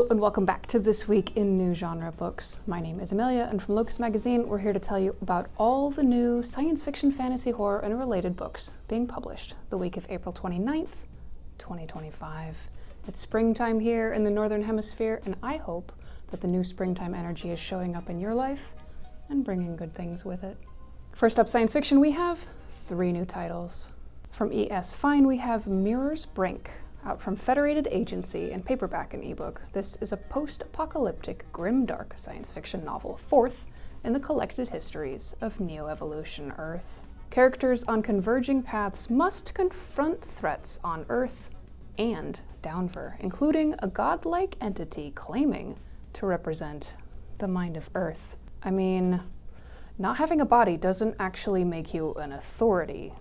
and welcome back to This Week in New Genre Books. My name is Amelia, and from Locus Magazine, we're here to tell you about all the new science fiction, fantasy, horror, and related books being published the week of April 29th, 2025. It's springtime here in the Northern Hemisphere, and I hope that the new springtime energy is showing up in your life and bringing good things with it. First up, science fiction, we have 3 new titles. From E.S. Fine, we have Mirror's Brink, out from Federated Agency in paperback and ebook. This is a post-apocalyptic, grim-dark science fiction novel, 4th in the collected histories of Neo-Evolution Earth. Characters on converging paths must confront threats on Earth and Downver, including a godlike entity claiming to represent the mind of Earth. I mean, not having a body doesn't actually make you an authority,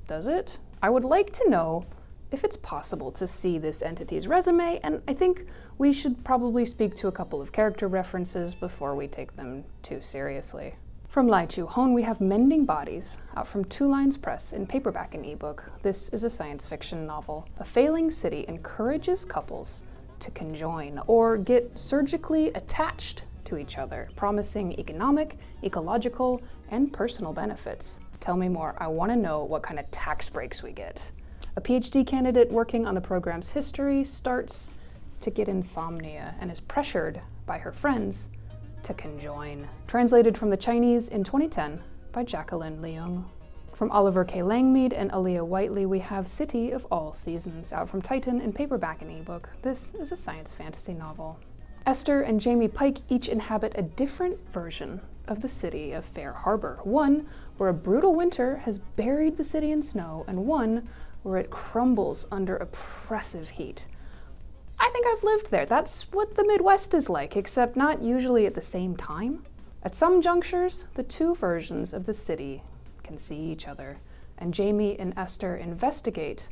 does it? I would like to know if it's possible to see this entity's resume, and I think we should probably speak to a couple of character references before we take them too seriously. From Lai Chu Hon, we have Mending Bodies, out from Two Lines Press in paperback and ebook. This is a science fiction novel. A failing city encourages couples to conjoin or get surgically attached to each other, promising economic, ecological, and personal benefits. Tell me more. I want to know what kind of tax breaks we get. A PhD candidate working on the program's history starts to get insomnia and is pressured by her friends to conjoin. Translated from the Chinese in 2010 by Jacqueline Leung. From Oliver K. Langmead and Aaliyah Whiteley, we have City of All Seasons, out from Titan in paperback and ebook. This is a science fantasy novel. Esther and Jamie Pike each inhabit a different version of the city of Fair Harbor. One where a brutal winter has buried the city in snow, and one where it crumbles under oppressive heat. I think I've lived there. That's what the Midwest is like, except not usually at the same time. At some junctures, the two versions of the city can see each other, and Jamie and Esther investigate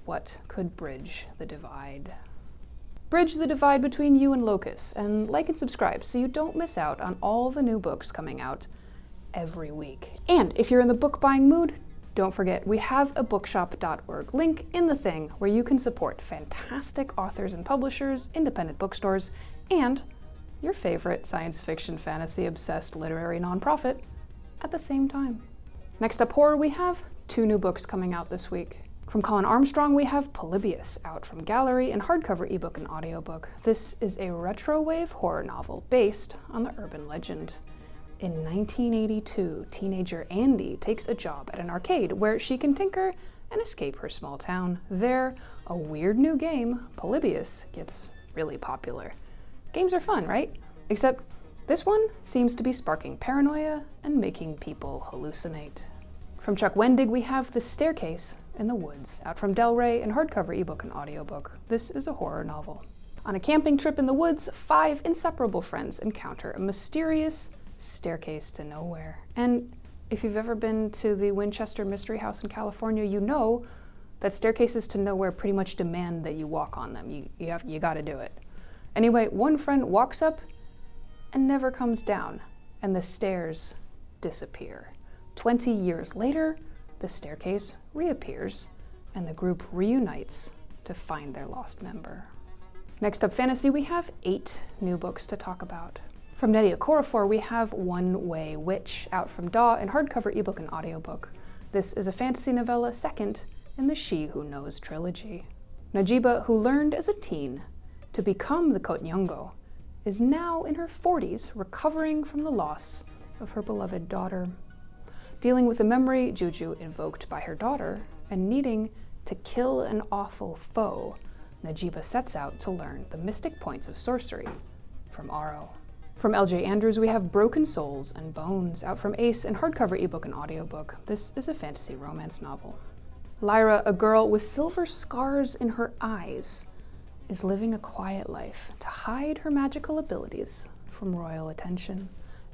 what could bridge the divide. Bridge the divide between you and Locus, and like and subscribe so you don't miss out on all the new books coming out every week. And if you're in the book buying mood, don't forget, we have a bookshop.org link in the thing where you can support fantastic authors and publishers, independent bookstores, and your favorite science fiction, fantasy, obsessed literary nonprofit at the same time. Next up, horror, we have 2 new books coming out this week. From Colin Armstrong, we have Polybius, out from Gallery in hardcover ebook and audiobook. This is a retrowave horror novel based on the urban legend. In 1982, teenager Andy takes a job at an arcade where she can tinker and escape her small town. There, a weird new game, Polybius, gets really popular. Games are fun, right? Except this one seems to be sparking paranoia and making people hallucinate. From Chuck Wendig, we have The Staircase in the Woods, out from Del Rey in hardcover ebook and audiobook. This is a horror novel. On a camping trip in the woods, 5 inseparable friends encounter a mysterious staircase to nowhere. And if you've ever been to the Winchester Mystery House in California, you know that staircases to nowhere pretty much demand that you walk on them. You gotta do it. Anyway, one friend walks up and never comes down, and the stairs disappear. 20 years later, the staircase reappears, and the group reunites to find their lost member. Next up, fantasy, we have 8 new books to talk about. From Nnedi Okorafor, we have One Way Witch, out from Daw in hardcover ebook and audiobook. This is a fantasy novella second in the She Who Knows trilogy. Najiba, who learned as a teen to become the Kotnyongo, is now in her 40s recovering from the loss of her beloved daughter. Dealing with a memory juju invoked by her daughter and needing to kill an awful foe, Najiba sets out to learn the mystic points of sorcery from Aro. From L.J. Andrews, we have Broken Souls and Bones, out from Ace in hardcover ebook and audiobook. This is a fantasy romance novel. Lyra, a girl with silver scars in her eyes, is living a quiet life to hide her magical abilities from royal attention.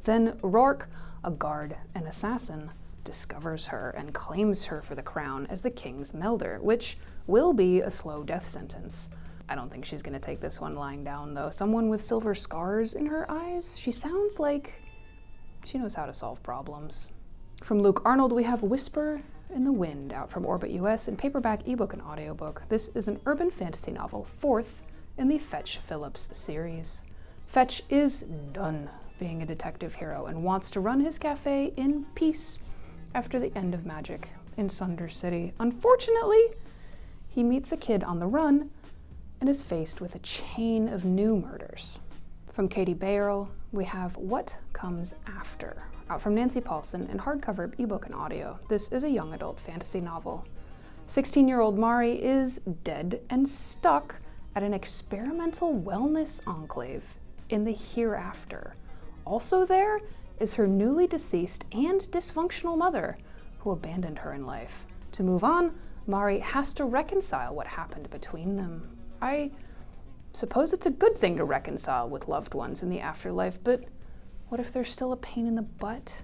Then Rourke, a guard and assassin, discovers her and claims her for the crown as the king's melder, which will be a slow death sentence. I don't think she's gonna take this one lying down, though. Someone with silver scars in her eyes? She sounds like she knows how to solve problems. From Luke Arnold, we have Whisper in the Wind, out from Orbit US in paperback, ebook, and audiobook. This is an urban fantasy novel, 4th in the Fetch Phillips series. Fetch is done being a detective hero and wants to run his cafe in peace after the end of magic in Sunder City. Unfortunately, he meets a kid on the run and is faced with a chain of new murders. From Katie Bayerl, we have What Comes After, out from Nancy Paulson in hardcover, ebook, and audio. This is a young adult fantasy novel. 16-year-old Mari is dead and stuck at an experimental wellness enclave in the hereafter. Also there is her newly deceased and dysfunctional mother, who abandoned her in life. To move on, Mari has to reconcile what happened between them. I suppose it's a good thing to reconcile with loved ones in the afterlife, but what if they're still a pain in the butt?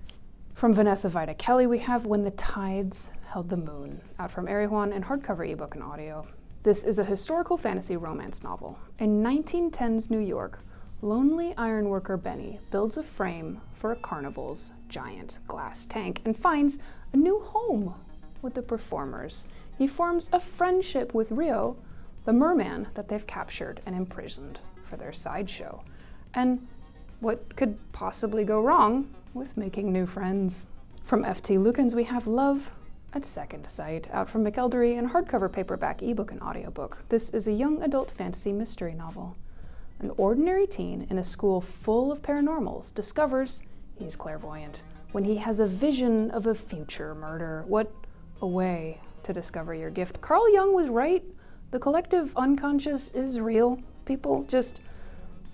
From Vanessa Vida Kelly, we have When the Tides Held the Moon, out from Arihuan in hardcover, ebook, and audio. This is a historical fantasy romance novel. In 1910s New York, lonely ironworker Benny builds a frame for a carnival's giant glass tank and finds a new home with the performers. He forms a friendship with Rio, the merman that they've captured and imprisoned for their sideshow. And what could possibly go wrong with making new friends? From F.T. Lukens, we have Love at Second Sight, out from McElderry in hardcover, paperback, ebook, and audiobook. This is a young adult fantasy mystery novel. An ordinary teen in a school full of paranormals discovers he's clairvoyant when he has a vision of a future murder. What a way to discover your gift. Carl Jung was right. The collective unconscious is real. People just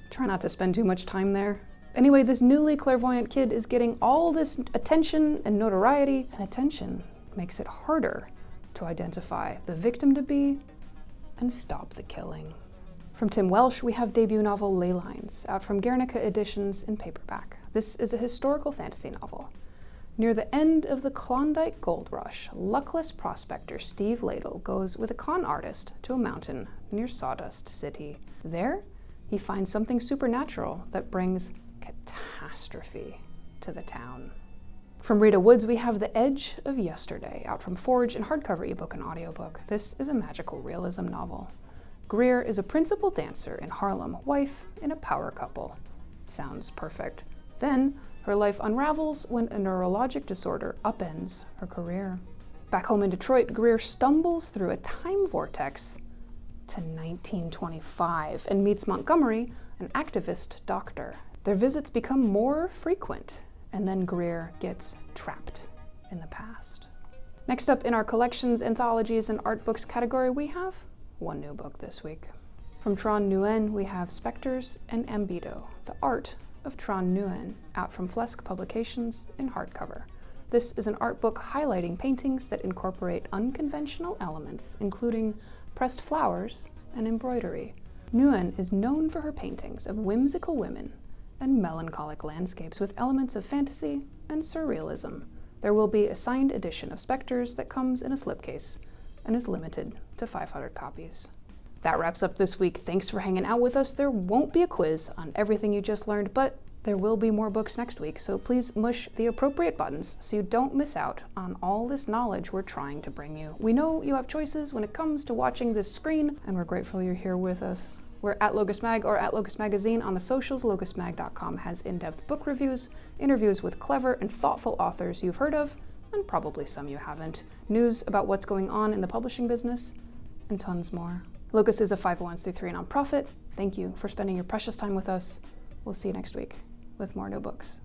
try not to spend too much time there. Anyway, this newly clairvoyant kid is getting all this attention and notoriety, and attention makes it harder to identify the victim to be and stop the killing. From Tim Welsh, we have debut novel Ley Lines, out from Guernica Editions in paperback. This is a historical fantasy novel. Near the end of the Klondike Gold Rush, luckless prospector Steve Ladle goes with a con artist to a mountain near Sawdust City. There, he finds something supernatural that brings catastrophe to the town. From Rita Woods, we have The Edge of Yesterday, out from Forge in hardcover, ebook, and audiobook. This is a magical realism novel. Greer is a principal dancer in Harlem, wife in a power couple. Sounds perfect. Then, her life unravels when a neurologic disorder upends her career. Back home in Detroit, Greer stumbles through a time vortex to 1925 and meets Montgomery, an activist doctor. Their visits become more frequent, and then Greer gets trapped in the past. Next up in our collections, anthologies, and art books category, we have one new book this week. From Tron Nguyen, we have Spectres and Ambido, the art of Tron Nguyen, out from Flesk Publications in hardcover. This is an art book highlighting paintings that incorporate unconventional elements, including pressed flowers and embroidery. Nguyen is known for her paintings of whimsical women and melancholic landscapes with elements of fantasy and surrealism. There will be a signed edition of Spectres that comes in a slipcase and is limited to 500 copies. That wraps up this week. Thanks for hanging out with us. There won't be a quiz on everything you just learned, but there will be more books next week, so please mush the appropriate buttons so you don't miss out on all this knowledge we're trying to bring you. We know you have choices when it comes to watching this screen, and we're grateful you're here with us. We're at Locus Mag or at Locus Magazine on the socials. LocusMag.com has in-depth book reviews, interviews with clever and thoughtful authors you've heard of, and probably some you haven't, news about what's going on in the publishing business, and tons more. Locus is a 501c3 nonprofit. Thank you for spending your precious time with us. We'll see you next week with more new books.